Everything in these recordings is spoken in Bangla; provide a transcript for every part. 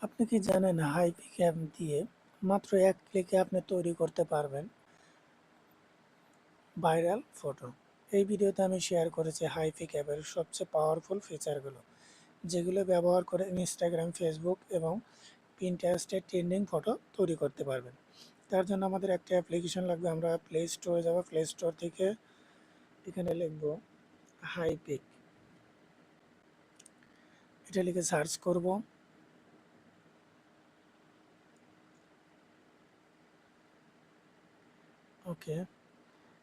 আপনি কি জানেন হাইপিক অ্যাপ দিয়ে মাত্র এক ক্লিকে আপনি তৈরি করতে পারবেন ভাইরাল ফটো। এই ভিডিওতে আমি শেয়ার করেছি হাইপিক অ্যাপের সবচেয়ে পাওয়ারফুল ফিচারগুলো, যেগুলো ব্যবহার করে ইনস্টাগ্রাম, ফেসবুক এবং পিন্টারেস্টে ট্রেন্ডিং ফটো তৈরি করতে পারবেন। তার জন্য আমাদের একটা অ্যাপ্লিকেশন লাগবে। আমরা প্লে স্টোরে যাব, প্লে স্টোর থেকে এখানে লিখব হাইপিক, এটা লিখে সার্চ করব। ওকে,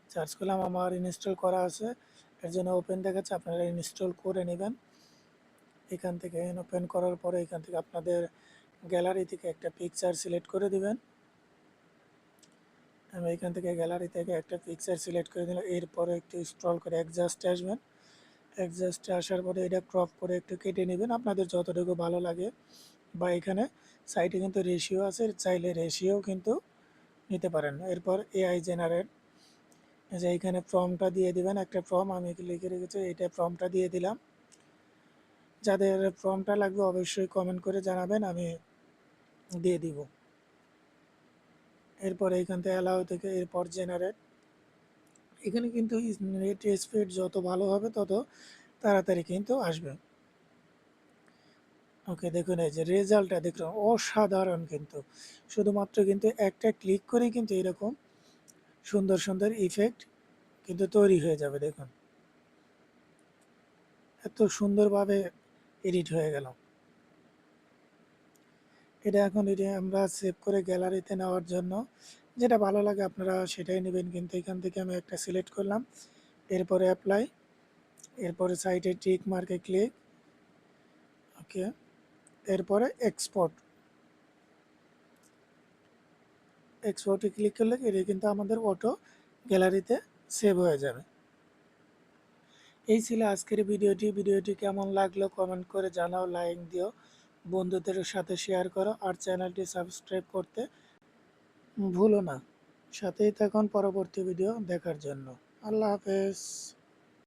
সার্চ করলাম, আমার ইনস্টল করা আছে, এর জন্য ওপেন দেখাচ্ছে, আপনারা ইনস্টল করে নেবেন। এখান থেকে ওপেন করার পরে এখান থেকে আপনাদের গ্যালারি থেকে একটা পিকচার সিলেক্ট করে দিবেন। আমি এখান থেকে গ্যালারি থেকে একটা পিকচার সিলেক্ট করে দিলাম। এরপরে একটু স্ক্রল করে অ্যাডজাস্টে আসবেন। অ্যাডজাস্টে আসার পরে এটা ক্রপ করে একটু কেটে নেবেন আপনাদের যতটুকু ভালো লাগে। বা এখানে সাইডে কিন্তু রেশিও আছে, চাইলে রেশিও কিন্তু নিতে পারেন। এরপর এআই জেনারেট, যে এখানে ফর্মটা দিয়ে দিবেন, একটা ফর্ম আমি লিখে রেখেছি, এটা ফর্মটা দিয়ে দিলাম। যাদের ফর্মটা লাগবে অবশ্যই কমেন্ট করে জানাবেন, আমি দিয়ে দিব। এরপর এইখান থেকে অ্যালাউ থেকে এরপর জেনারেট, এখানে কিন্তু নেট স্পিড যত ভালো হবে তত তাড়াতাড়ি কিন্তু আসবে। ওকে, দেখুন এই যে রেজাল্টটা দেখুন অসাধারণ, কিন্তু শুধুমাত্র কিন্তু একটা ক্লিক করে কিন্তু এরকম সুন্দর সুন্দর ইফেক্ট কিন্তু তৈরি হয়ে যাবে। দেখুন এত সুন্দরভাবে এডিট হয়ে গেল। এটা আমরা সেভ করে গ্যালারিতে নেওয়ার জন্য যেটা ভালো লাগে আপনারা সেটাই নেবেন, কিন্তু এখান থেকে আমি একটা সিলেক্ট করলাম। এরপরে অ্যাপ্লাই, এরপরে সাইটে টিক মার্কে ক্লিক। ওকে, এরপরে এক্সপোর্টে ক্লিক করলে এটা কিন্তু আমাদের অটো গ্যালারিতে সেভ হয়ে যাবে। এই ছিল আজকের ভিডিওটি কেমন লাগলো কমেন্ট করে জানাও, লাইক দিও, বন্ধুদের সাথে শেয়ার করো, আর চ্যানেলটি সাবস্ক্রাইব করতে ভুলো না। সাথেই থাকুন পরবর্তী ভিডিও দেখার জন্য। আল্লাহ হাফেজ।